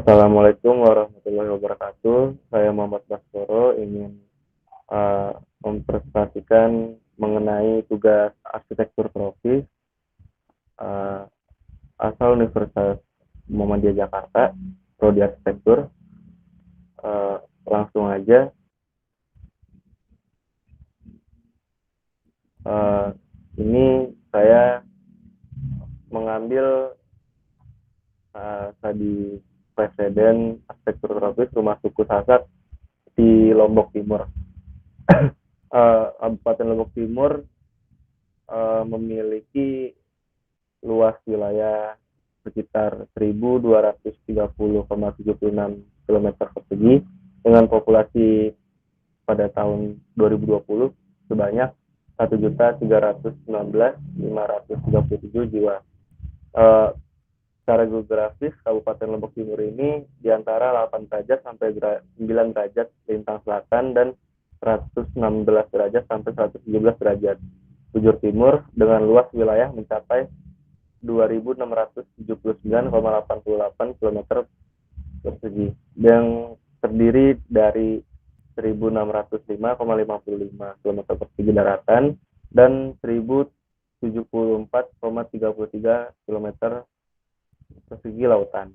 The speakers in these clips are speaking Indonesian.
Assalamualaikum warahmatullahi wabarakatuh. Saya Muhammad Baskoro ingin mempresentasikan mengenai tugas arsitektur tropis uh, asal Universitas Muhammadiyah Jakarta, prodi arsitektur. Langsung aja. Ini saya mengambil tadi presiden arsitektur tropis rumah suku Sasak di Lombok Timur. Kabupaten Lombok Timur memiliki luas wilayah sekitar 1.230,76 km persegi dengan populasi pada tahun 2020 sebanyak 1.319.537 jiwa. Secara geografis, Kabupaten Lombok Timur ini di antara 8 derajat sampai 9 derajat lintang selatan dan 116 derajat sampai 117 derajat bujur timur dengan luas wilayah mencapai 2.679,88 km persegi yang terdiri dari 1.605,55 km persegi daratan dan 1.074,33 km persegi lautan.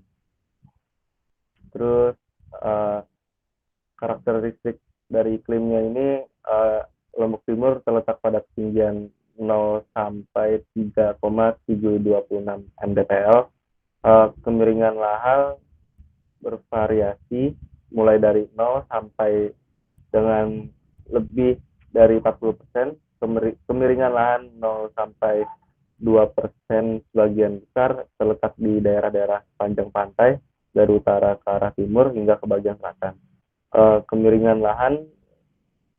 Terus karakteristik dari iklimnya ini, Lombok Timur terletak pada ketinggian 0 sampai 3,726 mdpl. Kemiringan lahan bervariasi mulai dari 0 sampai dengan lebih dari 40%. Kemiringan lahan 0 sampai 2% sebagian besar terletak di daerah-daerah sepanjang pantai dari utara ke arah timur hingga ke bagian selatan. Kemiringan lahan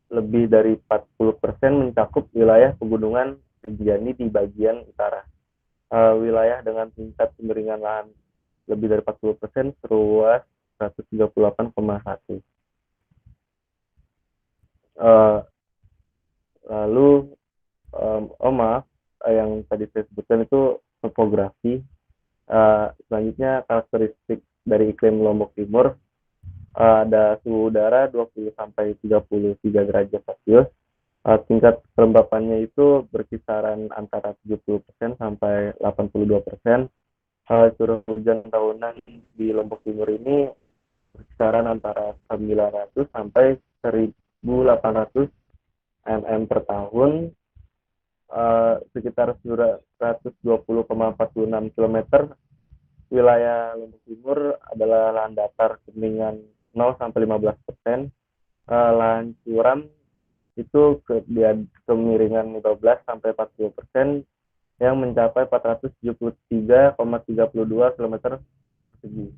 lebih dari 40% mencakup wilayah pegunungan Rinjani di bagian utara. Wilayah dengan tingkat kemiringan lahan lebih dari 40% seluas 138,1. Lalu maaf, yang tadi saya sebutkan itu topografi. Selanjutnya karakteristik dari iklim Lombok Timur, ada suhu udara 20 sampai 33 derajat Celcius. Tingkat kelembapannya itu berkisaran antara 70% sampai 82%. Curah hujan tahunan di Lombok Timur ini berkisaran antara 900 sampai 1.800 mm per tahun. Sekitar 120,46 km wilayah Lombok Timur adalah lahan datar ketinggian 0 sampai 15%. Lahan curam itu kemiringan 15 sampai 40% yang mencapai 473,32 km persegi.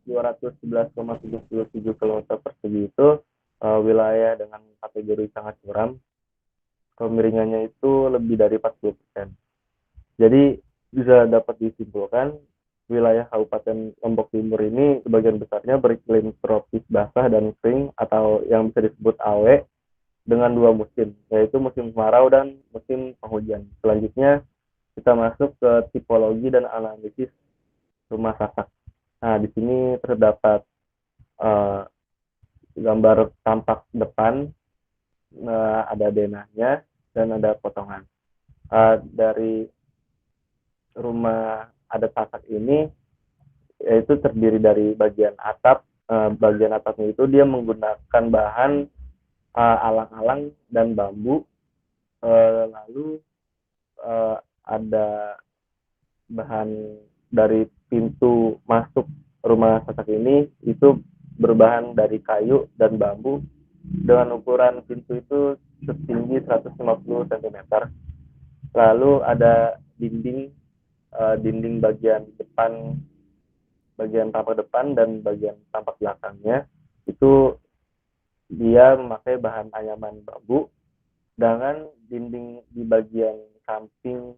211,77 km persegi itu wilayah dengan kategori sangat curam. Kemiringannya itu lebih dari 40%. Jadi bisa dapat disimpulkan wilayah Kabupaten Lombok Timur ini sebagian besarnya beriklim tropis basah dan kering atau yang bisa disebut AW dengan 2 musim, yaitu musim kemarau dan musim penghujan. Selanjutnya kita masuk ke tipologi dan analisis rumah Sasak. Nah, di sini terdapat gambar tampak depan, ada denahnya dan ada potongan. Dari rumah adat Sasak ini yaitu terdiri dari bagian atap. Bagian atapnya itu dia menggunakan bahan alang-alang dan bambu. Lalu ada bahan dari pintu masuk rumah Sasak ini itu berbahan dari kayu dan bambu dengan ukuran pintu itu setinggi 150 cm. Lalu ada dinding bagian depan, bagian tampak depan dan bagian tampak belakangnya itu dia memakai bahan anyaman bambu, sedangkan dinding di bagian samping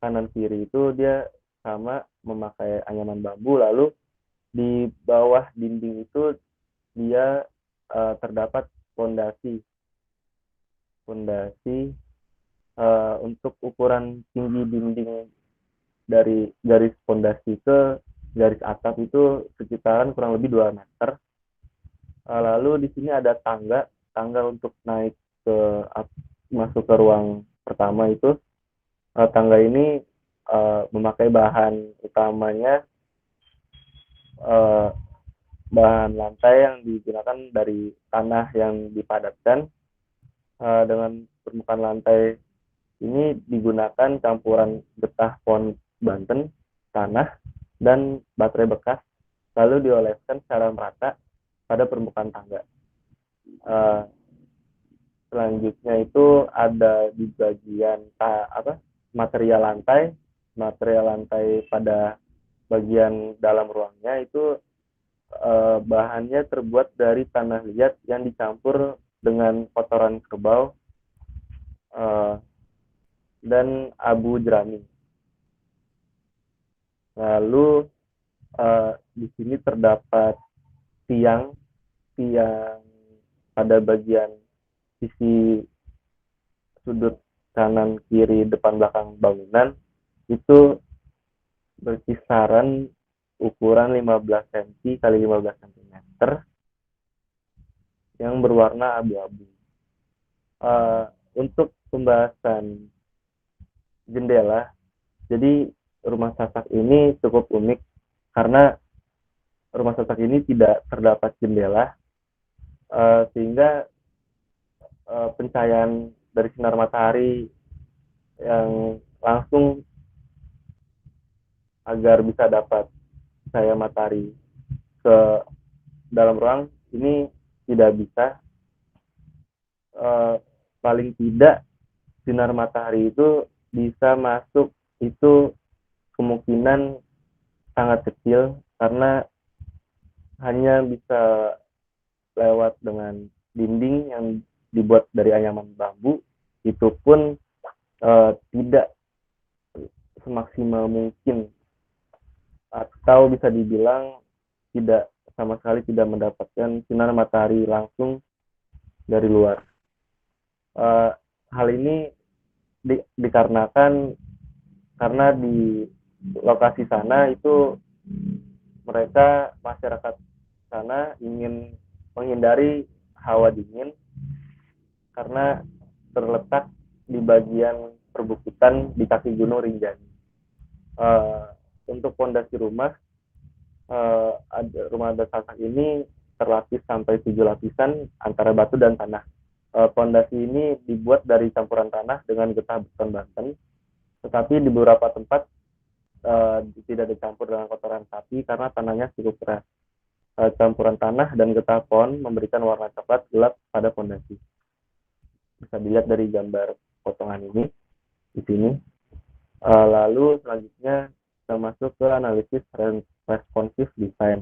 kanan kiri itu dia sama memakai anyaman bambu. Lalu di bawah dinding itu dia terdapat fondasi untuk ukuran tinggi dinding dari garis fondasi ke garis atap itu sekitaran kurang lebih 2 meter. Lalu di sini ada tangga untuk naik ke masuk ke ruang pertama itu. Tangga ini memakai bahan utamanya uh, bahan lantai yang digunakan dari tanah yang dipadatkan. Dengan permukaan lantai ini digunakan campuran getah pohon Banten, tanah, dan baterai bekas, lalu dioleskan secara merata pada permukaan tangga. Selanjutnya itu ada di bagian material lantai pada bagian dalam ruangnya itu bahannya terbuat dari tanah liat yang dicampur dengan kotoran kerbau dan abu jerami. Lalu di sini terdapat tiang pada bagian sisi sudut kanan kiri depan belakang bangunan itu berkisaran ukuran 15 cm kali 15 cm yang berwarna abu-abu. Untuk pembahasan jendela, jadi rumah Sasak ini cukup unik karena rumah Sasak ini tidak terdapat jendela, sehingga pencahayaan dari sinar matahari yang langsung agar bisa dapat cahaya matahari ke dalam ruang ini tidak bisa. Paling tidak sinar matahari itu bisa masuk itu kemungkinan sangat kecil karena hanya bisa lewat dengan dinding yang dibuat dari anyaman bambu, itu pun tidak semaksimal mungkin atau bisa dibilang tidak sama sekali tidak mendapatkan sinar matahari langsung dari luar. Hal ini dikarenakan karena di lokasi sana itu masyarakat sana ingin menghindari hawa dingin karena terletak di bagian perbukitan di kaki Gunung Rinjani. Untuk pondasi rumah adat Sasak ini terlapis sampai 7 lapisan antara batu dan tanah. Pondasi ini dibuat dari campuran tanah dengan getah beton Banten, tetapi di beberapa tempat tidak dicampur dengan kotoran sapi karena tanahnya cukup keras. Campuran tanah dan getah pohon memberikan warna coklat gelap pada pondasi. Bisa dilihat dari gambar potongan ini di sini. Lalu selanjutnya kita masuk ke analisis responsif design.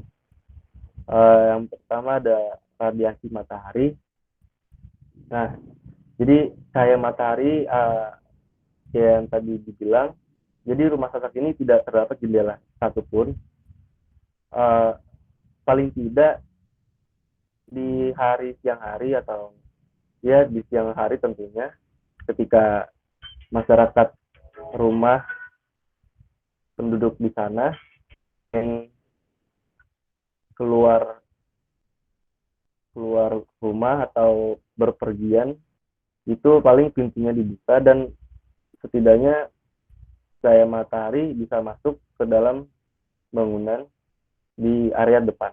Yang pertama ada radiasi matahari. Nah, jadi cahaya matahari yang tadi dibilang, jadi rumah Sasak ini tidak terdapat jendela satupun. Paling tidak di siang hari atau ya di siang hari tentunya, ketika masyarakat rumah penduduk di sana yang keluar rumah atau berpergian, itu paling pintunya dibuka dan setidaknya cahaya matahari bisa masuk ke dalam bangunan di area depan.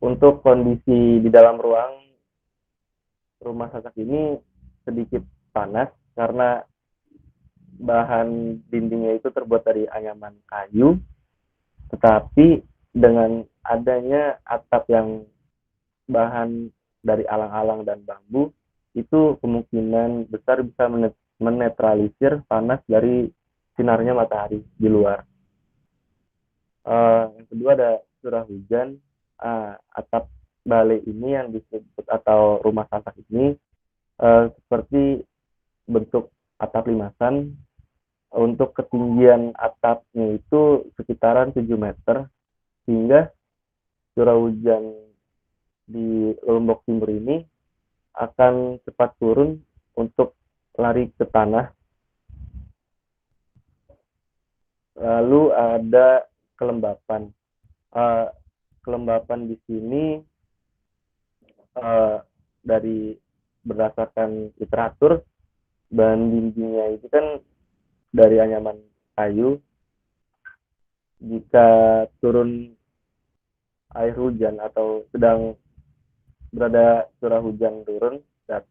Untuk kondisi di dalam ruang rumah Sasak ini sedikit panas karena bahan dindingnya itu terbuat dari anyaman kayu, tetapi dengan adanya atap yang bahan dari alang-alang dan bambu, itu kemungkinan besar bisa menetralisir panas dari sinarnya matahari di luar. Yang kedua ada curah hujan. Atap balai ini yang disebut atau rumah Sasak ini seperti bentuk atap limasan. Untuk ketinggian atapnya itu sekitaran 7 meter, sehingga curah hujan di Lombok Timur ini akan cepat turun untuk lari ke tanah Lalu ada kelembapan. Uh, Kelembapan di sini uh, dari berdasarkan literatur, bahan dindingnya itu kan dari anyaman kayu. Jika turun air hujan atau sedang berada curah hujan turun, dan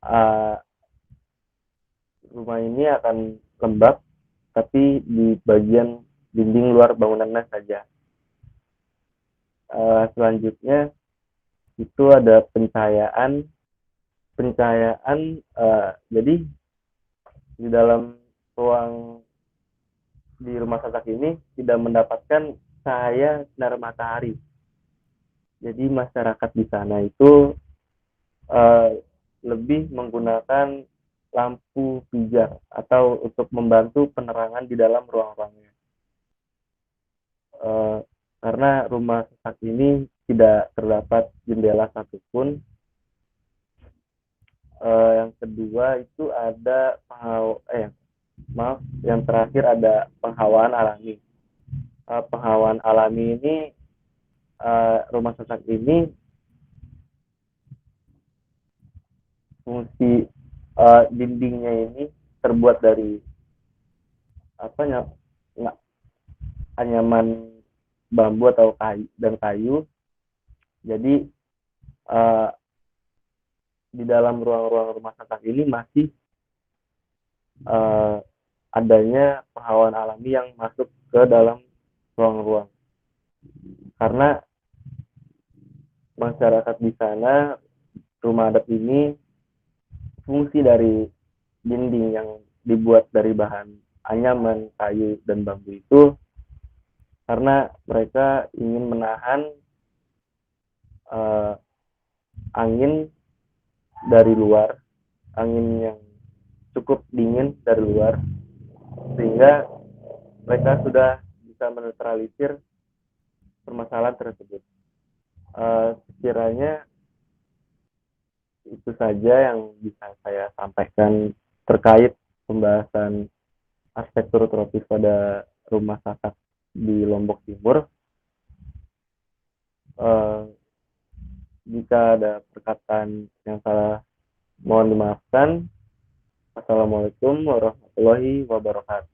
uh, rumah ini akan lembab, tapi di bagian dinding luar bangunannya saja. Selanjutnya itu ada pencahayaan. Jadi di dalam ruang di rumah sasak ini tidak mendapatkan cahaya sinar matahari. Jadi masyarakat di sana itu uh, lebih menggunakan lampu pijar atau untuk membantu penerangan di dalam ruang-ruangnya. Uh, karena rumah sasak ini tidak terdapat jendela satupun. Yang kedua itu ada yang terakhir ada penghawaan alami. Penghawaan alami ini, rumah sasak ini fungsi dindingnya ini terbuat dari apa ya, anyaman bambu atau kayu. Jadi uh, di dalam ruang-ruang rumah sasak ini masih adanya penghawaan alami yang masuk ke dalam ruang-ruang. Karena masyarakat di sana, rumah adat ini fungsi dari dinding yang dibuat dari bahan anyaman, kayu, dan bambu itu karena mereka ingin menahan angin dari luar, angin yang cukup dingin dari luar, sehingga mereka sudah bisa menetralisir permasalahan tersebut. Sekiranya itu saja yang bisa saya sampaikan terkait pembahasan arsitektur tropis pada rumah sasak di Lombok Timur. Jika ada perkataan yang salah, mohon dimaafkan. Assalamualaikum warahmatullahi wabarakatuh.